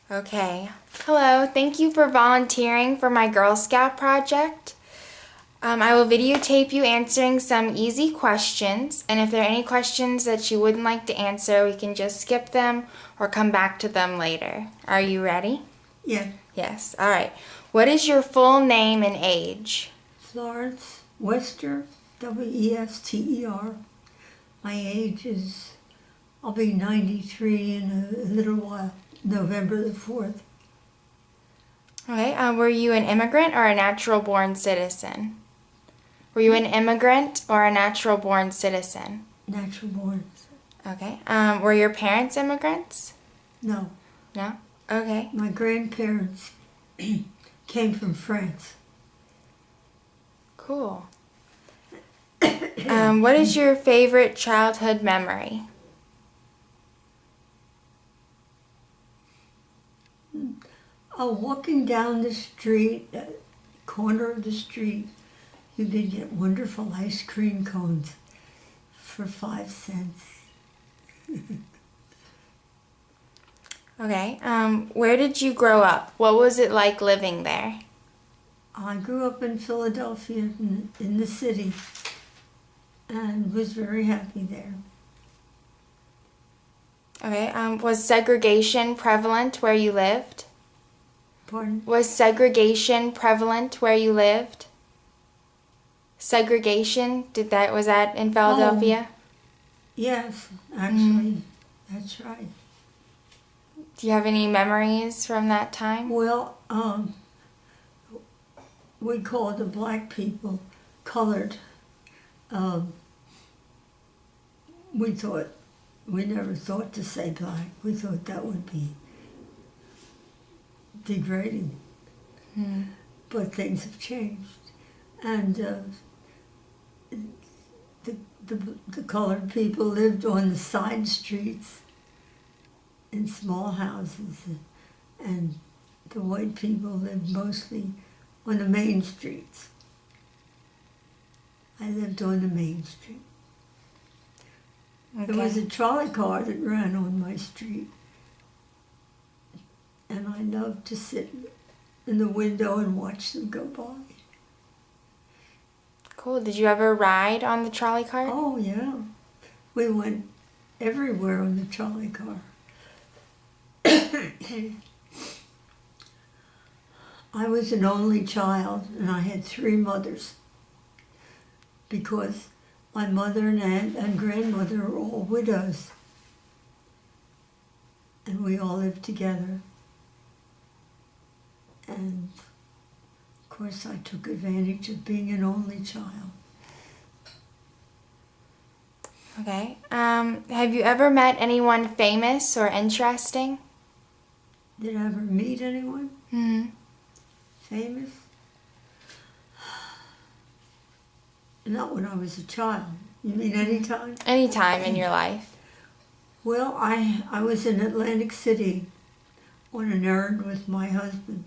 Okay. Hello, thank you for volunteering for my Girl Scout project. I will videotape you answering some easy questions, and if there are any questions that you wouldn't like to answer, we can just skip them or come back to them later. Are you ready? Yeah. Yes. All right. What is your full name and age? Florence Wester, Wester. My age is, I'll be 93 in a little while, November the 4th. Okay. Were you an immigrant or a natural-born citizen? Were you an immigrant or a natural-born citizen? Natural born. Okay. Were your parents immigrants? No. No? Okay. My grandparents came from France. Cool. What is your favorite childhood memory? Walking down the street, corner of the street, you could get wonderful ice cream cones for 5 cents. Okay. Where did you grow up? What was it like living there? I grew up in Philadelphia, in the city, and was very happy there. Okay. Was segregation prevalent where you lived? Pardon? Was segregation prevalent where you lived? Segregation, was that in Philadelphia? Yes, actually, that's right. Do you have any memories from that time? Well, we called the black people colored. We never thought to say black. We thought that would be degrading. But things have changed. And the colored people lived on the side streets in small houses, and the white people lived mostly on the main streets. I lived on the main street. Okay. There was a trolley car that ran on my street, and I loved to sit in the window and watch them go by. Cool. Did you ever ride on the trolley car? Oh, yeah. We went everywhere on the trolley car. I was an only child, and I had 3 mothers, because my mother and aunt and grandmother were all widows, and we all lived together. And of course I took advantage of being an only child. Okay. Have you ever met anyone famous or interesting? Did I ever meet anyone famous? Not when I was a child. You mean any time? Any time in your life. Well, I was in Atlantic City on an errand with my husband,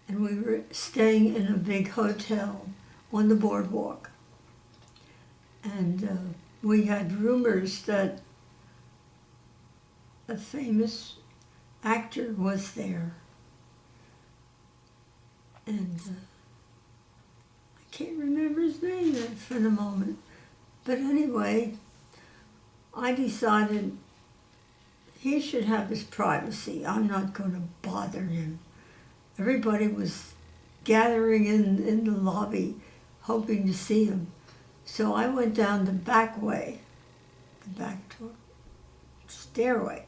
and we were staying in a big hotel on the boardwalk. And we had rumors that a famous actor was there. And I can't remember his name for the moment. But anyway, I decided he should have his privacy. I'm not going to bother him. Everybody was gathering in the lobby, hoping to see him. So I went down the back way, the back door, stairway,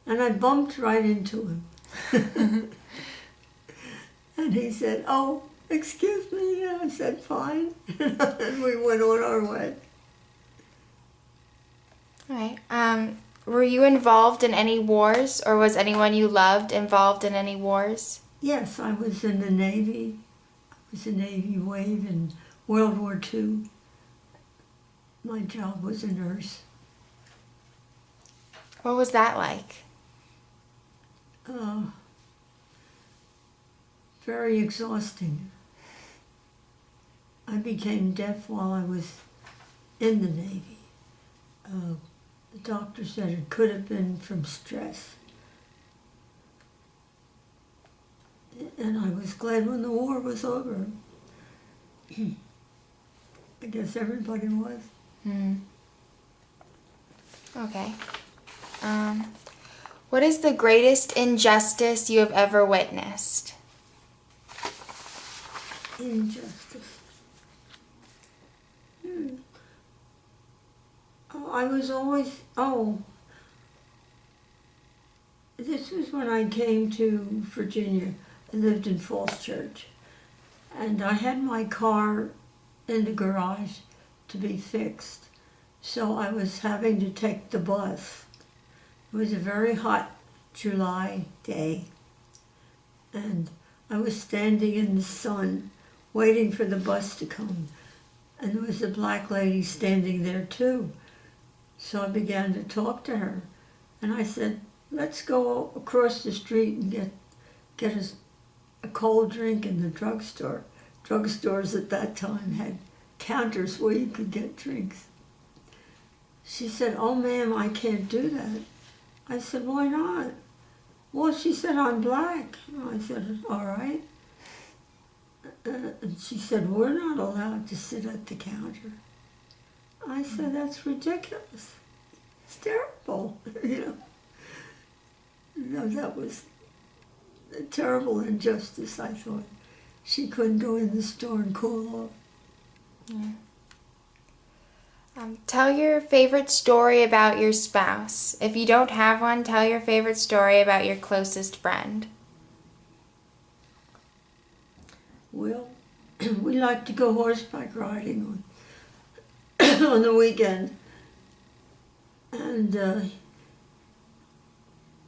and I bumped right into him. And he said, "Oh, excuse me." And I said, "Fine." And we went on our way. All right. Were you involved in any wars, or was anyone you loved involved in any wars? Yes, I was in the Navy. I was a Navy wave in World War II. My job was a nurse. What was that like? Very exhausting. I became deaf while I was in the Navy. The doctor said it could have been from stress. glad when the war was over. I guess everybody was. Okay. What is the greatest injustice you have ever witnessed? Injustice. I was always, this was when I came to Virginia. I lived in Falls Church. And I had my car in the garage to be fixed. So I was having to take the bus. It was a very hot July day. And I was standing in the sun waiting for the bus to come. And there was a black lady standing there too. So I began to talk to her. And I said, let's go across the street and get us a cold drink in the drugstore. Drugstores at that time had counters where you could get drinks. She said, oh ma'am, I can't do that. I said, why not? Well, she said, I'm black. I said, all right. And she said, we're not allowed to sit at the counter. I said, that's ridiculous. It's terrible, No, that was a terrible injustice, I thought. She couldn't go in the store and cool off. Yeah. Tell your favorite story about your spouse. If you don't have one, tell your favorite story about your closest friend. Well, we like to go horseback riding on the weekend. And I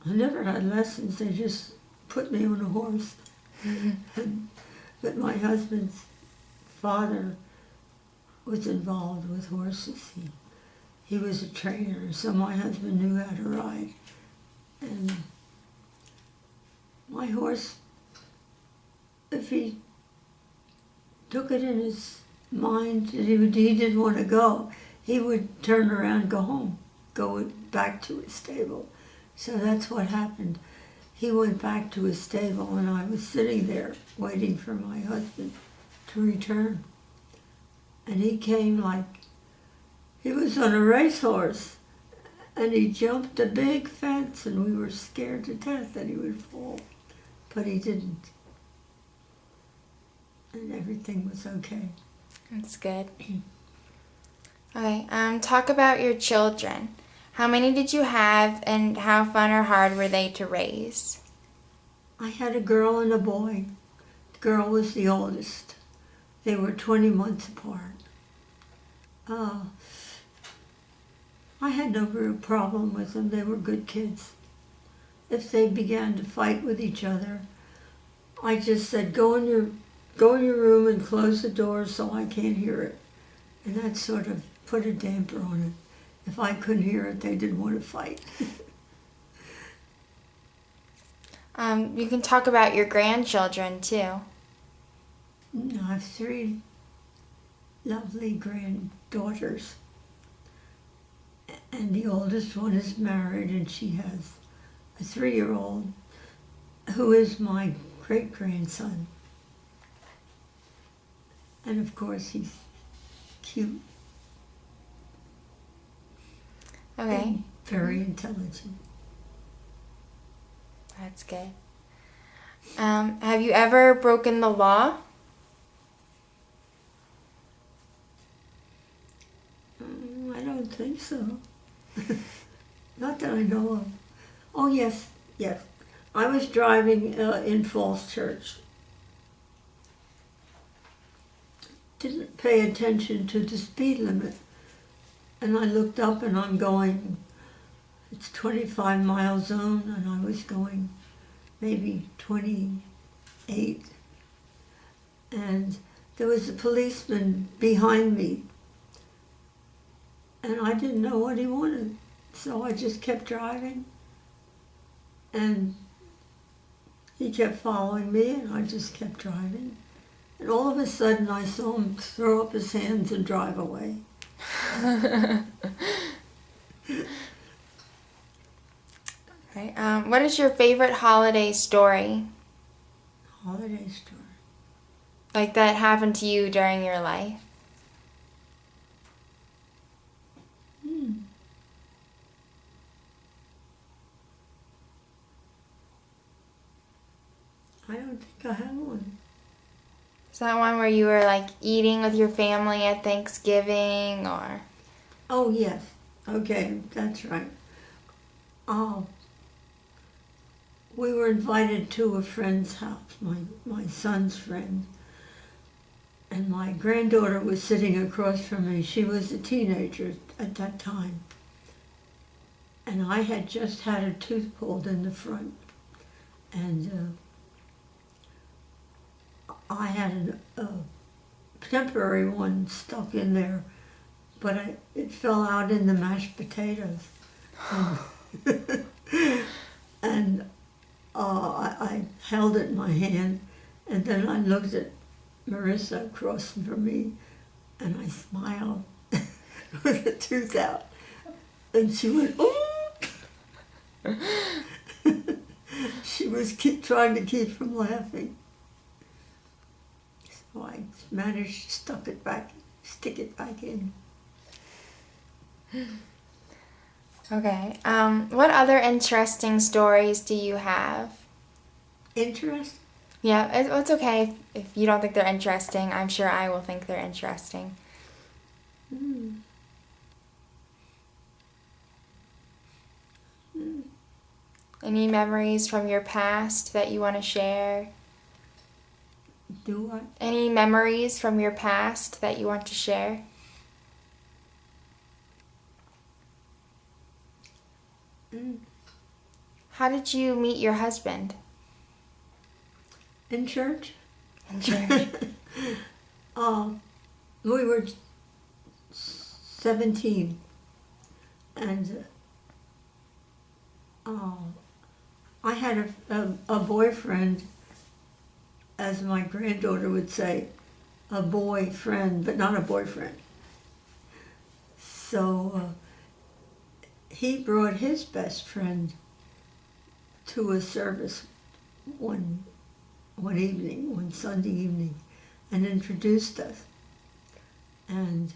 never had lessons. They just put me on a horse. But my husband's father was involved with horses. He was a trainer, so my husband knew how to ride. And my horse, if he took it in his mind that he didn't want to go, he would turn around, go home, go back to his stable. So that's what happened. He went back to his stable, and I was sitting there waiting for my husband to return. And he came he was on a racehorse, and he jumped a big fence, and we were scared to death that he would fall, but he didn't. And everything was okay. That's good. Okay, talk about your children. How many did you have, and how fun or hard were they to raise? I had a girl and a boy. The girl was the oldest. They were 20 months apart. I had no real problem with them. They were good kids. If they began to fight with each other, I just said, go in your room and close the door so I can't hear it. And that sort of put a damper on it. If I couldn't hear it, they didn't want to fight. You can talk about your grandchildren, too. I have 3 lovely granddaughters. And the oldest one is married, and she has a 3-year-old who is my great-grandson. And of course, he's cute. Okay. And very intelligent. That's good. Have you ever broken the law? I don't think so. Not that I know of. Oh, yes. I was driving in Falls Church. Didn't pay attention to the speed limit. And I looked up and I'm going, it's 25-mile zone, and I was going maybe 28. And there was a policeman behind me. And I didn't know what he wanted. So I just kept driving. And he kept following me, and I just kept driving. And all of a sudden I saw him throw up his hands and drive away. Right. What is your favorite holiday story? Holiday story. Like that happened to you during your life? I don't think I have one. Is that one where you were like eating with your family at Thanksgiving or? Oh, yes. Okay, that's right. Oh, we were invited to a friend's house, my son's friend. And my granddaughter was sitting across from me. She was a teenager at that time. And I had just had a tooth pulled in the front. And I had a temporary one stuck in there, but it fell out in the mashed potatoes. And I held it in my hand, and then I looked at Marissa across from me, and I smiled with the tooth out. And she went, "Oh!" She was trying to keep from laughing. So I managed to stick it back in. Okay. What other interesting stories do you have? Interest? Yeah, it's okay if you don't think they're interesting. I'm sure I will think they're interesting. Mm. Any memories from your past that you want to share? Do what? Any memories from your past that you want to share? Mm. How did you meet your husband? In church? In church. We were 17, and I had a boyfriend, as my granddaughter would say, a boyfriend, but not a boyfriend. So he brought his best friend to a service one evening, one Sunday evening, and introduced us. And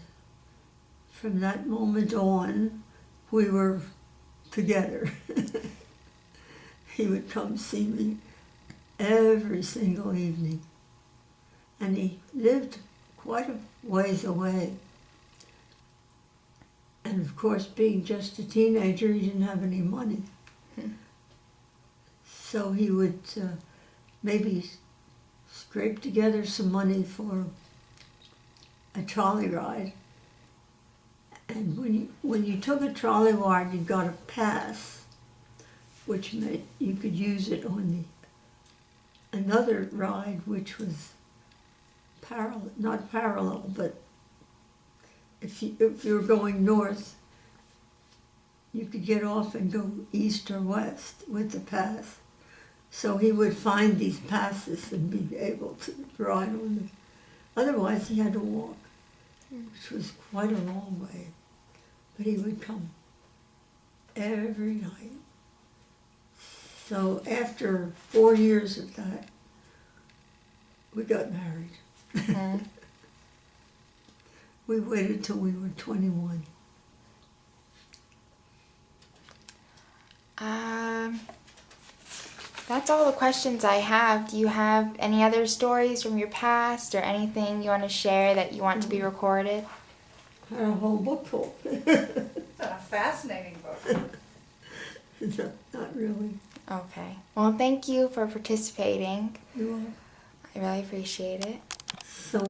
from that moment on, we were together. He would come see me every single evening. And he lived quite a ways away. And of course, being just a teenager, he didn't have any money. So he would maybe scrape together some money for a trolley ride. And when you took a trolley ride, you got a pass, which meant you could use it on another ride, which was not parallel, but if you were going north, you could get off and go east or west with the pass. So he would find these passes and be able to ride on them. Otherwise, he had to walk, which was quite a long way. But he would come every night. So after 4 years of that, we got married. Mm-hmm. We waited till we were 21. That's all the questions I have. Do you have any other stories from your past or anything you want to share that you want to be recorded? I had a whole book full. It's a fascinating book. No, not really. Okay. Well, thank you for participating. You are. I really appreciate it. So